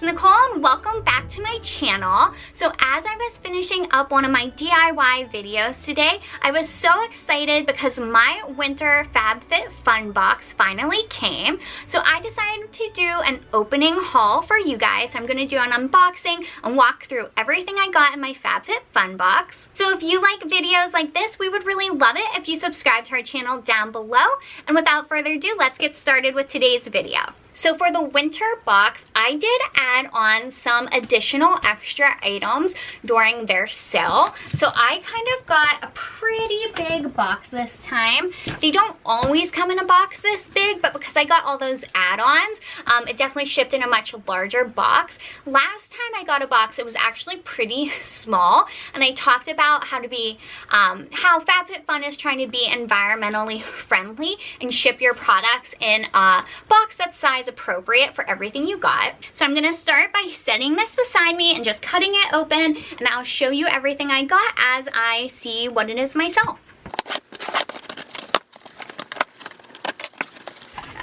Nicole and welcome back to my channel. So as I was finishing up one of my DIY videos today, I was so excited because my winter FabFitFun box finally came. So I decided to do an opening haul for you guys. I'm going to do an unboxing and walk through everything I got in my FabFitFun box. So if you like videos like this, we would really love it if you subscribe to our channel down below. And without further ado, let's get started with today's video. So for the winter box, I did add on some additional extra items during their sale. So I kind of got a pretty big box this time. They don't always come in a box this big, but because I got all those add-ons, it definitely shipped in a much larger box. Last time I got a box, it was actually pretty small, and I talked about how FabFitFun is trying to be environmentally friendly and ship your products in a box that's size appropriate for everything you got. So I'm gonna start by setting this beside me and just cutting it open, and I'll show you everything I got as I see what it is myself.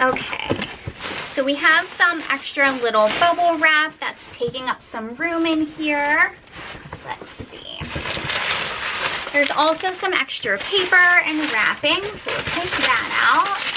Okay, so we have some extra little bubble wrap that's taking up some room in here. Let's see. There's also some extra paper and wrapping, so we'll take that out.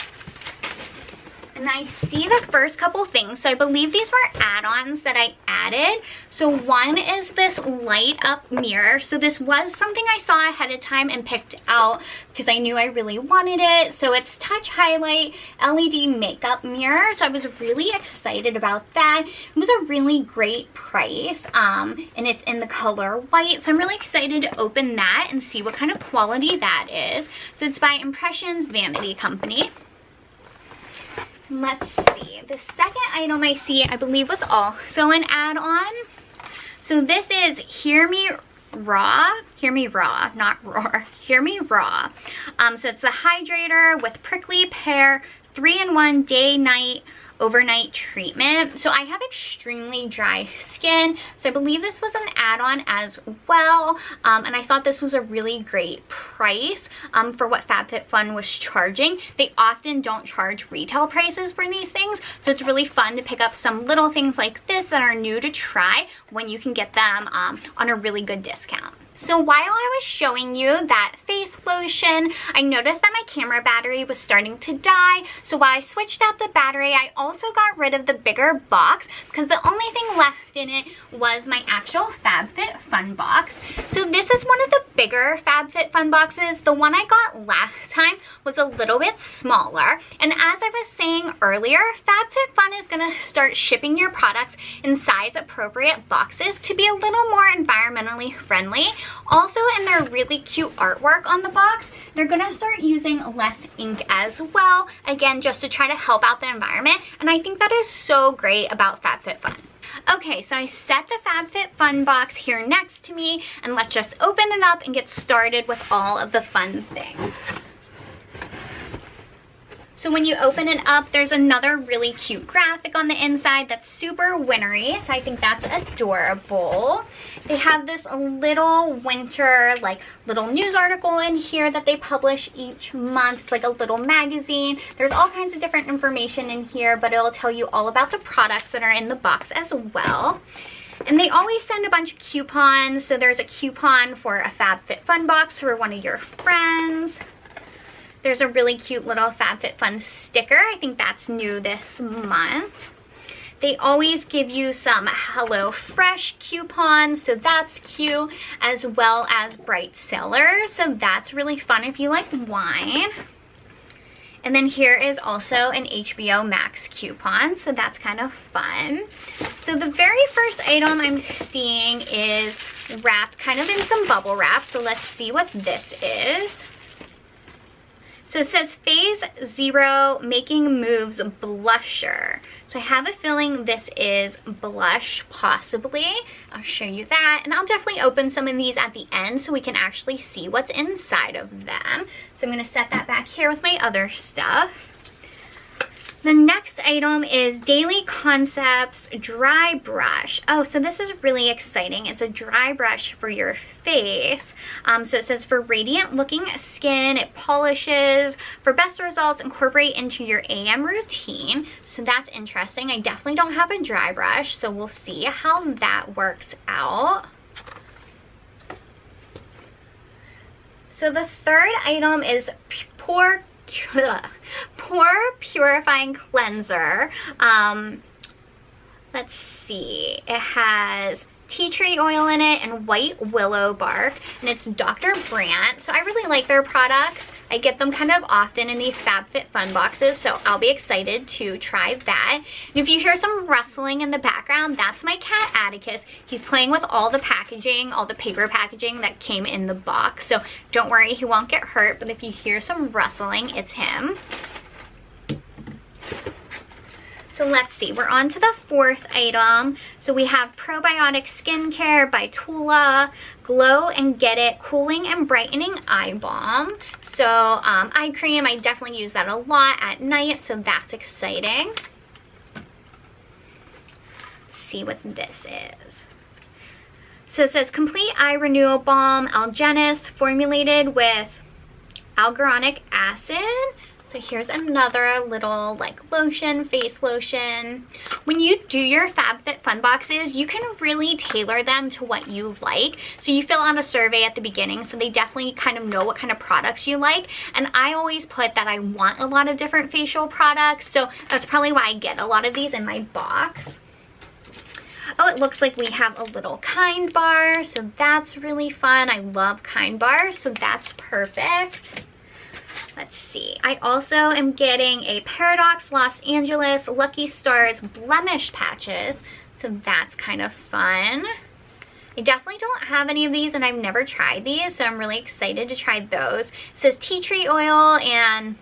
And I see the first couple things. So I believe these were add-ons that I added. So one is this light up mirror. So this was something I saw ahead of time and picked out because I knew I really wanted it. So it's touch highlight LED makeup mirror. So I was really excited about that. It was a really great price. And it's in the color white. So I'm really excited to open that and see what kind of quality that is. So it's by Impressions Vanity Company. Let's see, the second item I see, I believe, was also an add-on. So this is Hear Me Raw, not Roar, Hear Me Raw. So it's the hydrator with prickly pear 3-in-1 day-night overnight treatment. So I have extremely dry skin, so I believe this was an add-on as well, and I thought this was a really great price for what FabFitFun was charging. They often don't charge retail prices for these things, so it's really fun to pick up some little things like this that are new to try when you can get them on a really good discount. So while I was showing you that face lotion, I noticed that my camera battery was starting to die. So while I switched out the battery, I also got rid of the bigger box because the only thing left in it was my actual FabFitFun box. So this is one of the bigger FabFitFun boxes. The one I got last time was a little bit smaller. And as I was saying earlier, FabFitFun is going to start shipping your products in size appropriate boxes to be a little more environmentally friendly. Also, in their really cute artwork on the box, they're going to start using less ink as well, again, just to try to help out the environment, and I think that is so great about FabFitFun. Okay, so I set the FabFitFun box here next to me, and let's just open it up and get started with all of the fun things. So when you open it up, there's another really cute graphic on the inside that's super wintry, so I think that's adorable. They have this little winter, little news article in here that they publish each month. It's like a little magazine. There's all kinds of different information in here, but it'll tell you all about the products that are in the box as well. And they always send a bunch of coupons, so there's a coupon for a FabFitFun box for one of your friends. There's a really cute little FabFitFun sticker. I think that's new this month. They always give you some HelloFresh coupons, so that's cute, as well as Bright Sellers, so that's really fun if you like wine. And then here is also an HBO Max coupon, so that's kind of fun. So the very first item I'm seeing is wrapped kind of in some bubble wrap, so let's see what this is. So it says Phase Zero Making Moves Blusher. So I have a feeling this is blush, possibly. I'll show you that. And I'll definitely open some of these at the end so we can actually see what's inside of them. So I'm going to set that back here with my other stuff. The next item is Daily Concepts Dry Brush. Oh, so this is really exciting. It's a dry brush for your face. So it says for radiant looking skin, it polishes. For best results, incorporate into your AM routine. So that's interesting. I definitely don't have a dry brush, so we'll see how that works out. So the third item is Pore Purifying Cleanser. Let's see. It has tea tree oil in it and white willow bark, and it's Dr. Brandt. So I really like their products. I get them kind of often in these FabFitFun boxes, so I'll be excited to try that. And if you hear some rustling in the background, that's my cat Atticus. He's playing with all the packaging, all the paper packaging that came in the box. So don't worry, he won't get hurt, but if you hear some rustling, it's him. So let's see, we're on to the fourth item. So we have Probiotic Skincare by Tula, Glow and Get It Cooling and Brightening Eye Balm. So eye cream, I definitely use that a lot at night, so that's exciting. Let's see what this is. So it says Complete Eye Renewal Balm, Algenist, formulated with hyaluronic acid. So here's another little like lotion, face lotion. When you do your FabFitFun boxes, you can really tailor them to what you like. So you fill out a survey at the beginning, so they definitely kind of know what kind of products you like. And I always put that I want a lot of different facial products, so that's probably why I get a lot of these in my box. Oh, it looks like we have a little Kind bar, so that's really fun. I love Kind bars, so that's perfect. Let's see. I also am getting a Paradox Los Angeles Lucky Stars Blemish Patches, so that's kind of fun. I definitely don't have any of these, and I've never tried these, so I'm really excited to try those. It says tea tree oil and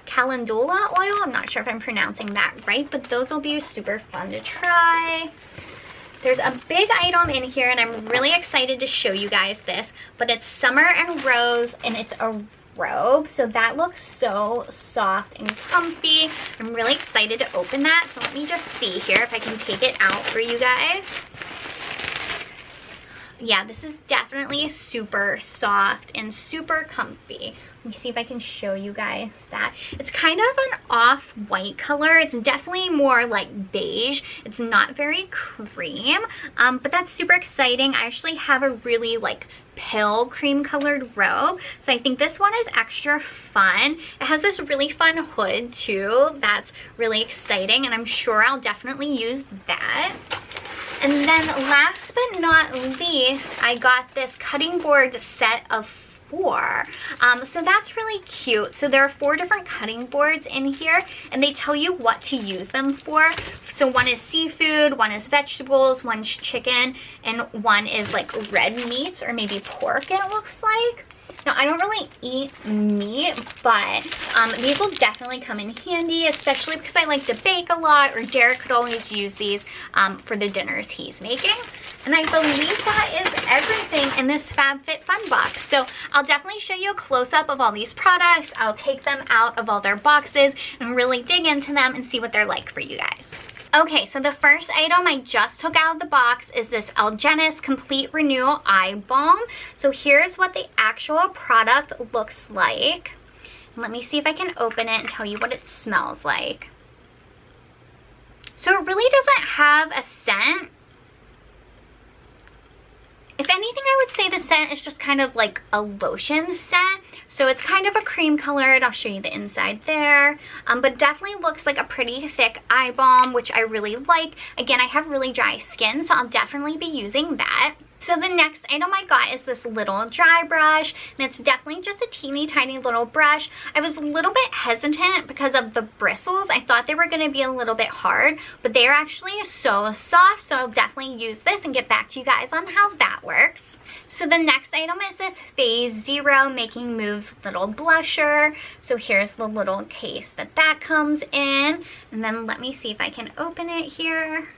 calendula oil. I'm not sure if I'm pronouncing that right, but those will be super fun to try. There's a big item in here, and I'm really excited to show you guys this, but it's Summer and Rose, and it's a robe, so that looks so soft and comfy. I'm really excited to open that, so let me just see here if I can take it out for you guys. Yeah, this is definitely super soft and super comfy. Let me see if I can show you guys that. It's kind of an off-white color. It's definitely more like beige. It's not very cream, but that's super exciting. I actually have a really like pale cream colored robe, so I think this one is extra fun. It has this really fun hood too. That's really exciting, and I'm sure I'll definitely use that. And then last but not least, I got this cutting board set of 4. So that's really cute. So there are 4 different cutting boards in here, and they tell you what to use them for. So one is seafood, one is vegetables, one's chicken, and one is like red meats or maybe pork, it looks like. Now, I don't really eat meat, but these will definitely come in handy, especially because I like to bake a lot, or Derek could always use these for the dinners he's making. And I believe that is everything in this FabFitFun box. So I'll definitely show you a close-up of all these products. I'll take them out of all their boxes and really dig into them and see what they're like for you guys. Okay, so the first item I just took out of the box is this Algenist Complete Renewal Eye Balm. So here's what the actual product looks like. Let me see if I can open it and tell you what it smells like. So it really doesn't have a scent. If anything, I would say the scent is just kind of like a lotion scent. So it's kind of a cream colored. I'll show you the inside there. But definitely looks like a pretty thick eye balm, which I really like. Again, I have really dry skin, so I'll definitely be using that. So the next item I got is this little dry brush, and it's definitely just a teeny tiny little brush. I was a little bit hesitant because of the bristles. I thought they were going to be a little bit hard, but they're actually so soft, so I'll definitely use this and get back to you guys on how that works. So the next item is this Phase Zero Making Moves little blusher. So here's the little case that comes in, and then let me see if I can open it here.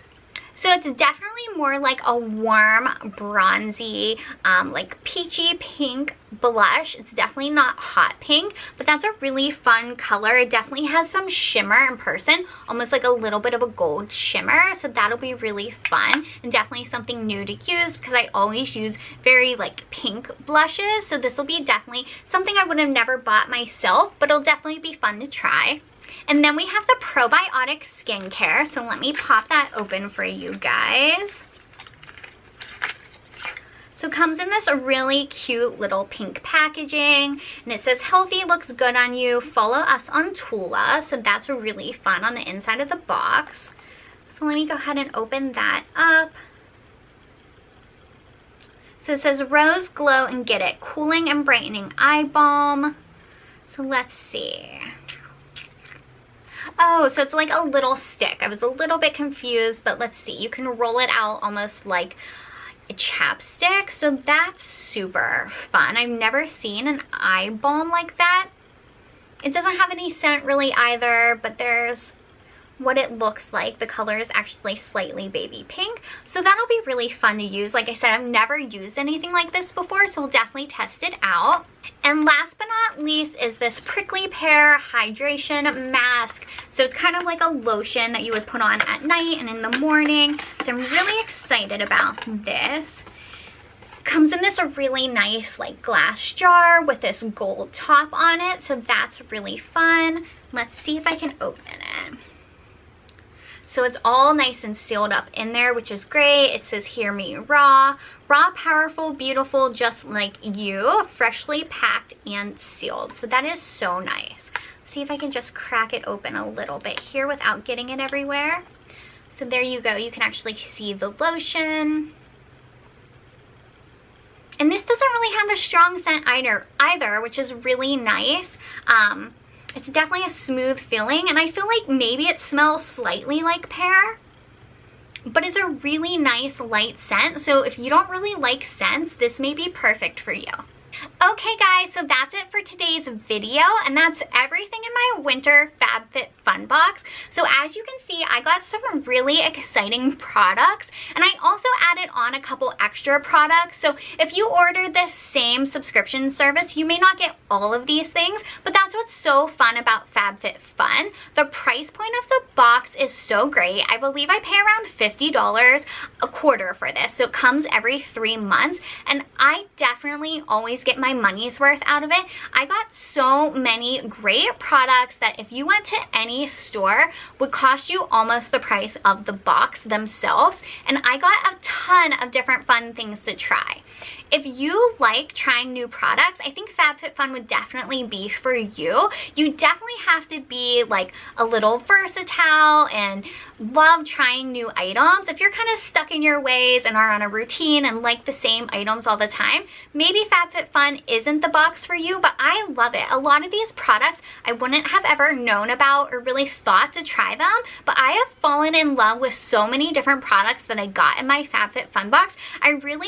So it's definitely more like a warm, bronzy, like peachy pink blush. It's definitely not hot pink, but that's a really fun color. It definitely has some shimmer in person, almost like a little bit of a gold shimmer. So that'll be really fun and definitely something new to use because I always use very like pink blushes. So this will be definitely something I would have never bought myself, but it'll definitely be fun to try. And then we have the probiotic skincare. So let me pop that open for you guys. So it comes in this really cute little pink packaging. And it says, healthy looks good on you. Follow us on Tula. So that's really fun on the inside of the box. So let me go ahead and open that up. So it says Rose Glow and Get It. Cooling and Brightening Eye Balm. So let's see. Oh, so it's like a little stick. I was a little bit confused, but let's see. You can roll it out almost like a chapstick. So that's super fun. I've never seen an eye balm like that. It doesn't have any scent really either, but there's what it looks like. The color is actually slightly baby pink. So that'll be really fun to use. Like I said, I've never used anything like this before, so we'll definitely test it out. And last but not least is this Prickly Pear Hydration Mask. So it's kind of like a lotion that you would put on at night and in the morning. So I'm really excited about this. Comes in this really nice like glass jar with this gold top on it. So that's really fun. Let's see if I can open it. So it's all nice and sealed up in there, which is great. It says, hear me raw. Raw, powerful, beautiful, just like you. Freshly packed and sealed. So that is so nice. Let's see if I can just crack it open a little bit here without getting it everywhere. So there you go. You can actually see the lotion. And this doesn't really have a strong scent either, which is really nice. It's definitely a smooth feeling, and I feel like maybe it smells slightly like pear, but it's a really nice light scent. So if you don't really like scents, this may be perfect for you. Okay guys, so that's it for today's video, and that's everything in my winter FabFitFun box. So as you can see, I got some really exciting products, and I also added on a couple extra products. So if you ordered this same subscription service, you may not get all of these things, but that's what's so fun about FabFitFun. The price point of the box is so great. I believe I pay around $50 a quarter for this, so it comes every 3 months, and I definitely always get my money's worth out of it. I got so many great products that if you went to any store would cost you almost the price of the box themselves, and I got a ton of different fun things to try. If you like trying new products, I think FabFitFun would definitely be for you. You definitely have to be like a little versatile and love trying new items. If you're kind of stuck in your ways and are on a routine and like the same items all the time, maybe FabFitFun isn't the box for you, but I love it. A lot of these products I wouldn't have ever known about or really thought to try them, but I have fallen in love with so many different products that I got in my FabFitFun box. I really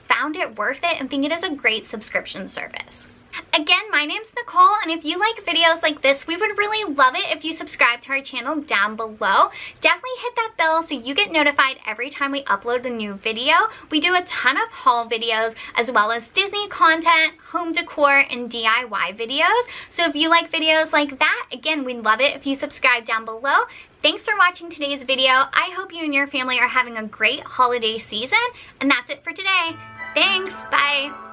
found it worth it and think it is a great subscription service. Again, my name's Nicole, and if you like videos like this, we would really love it if you subscribe to our channel down below. Definitely hit that bell so you get notified every time we upload a new video. We do a ton of haul videos as well as Disney content, home decor, and DIY videos. So if you like videos like that, again, we'd love it if you subscribe down below. Thanks for watching today's video. I hope you and your family are having a great holiday season, and that's it for today. Thanks, bye.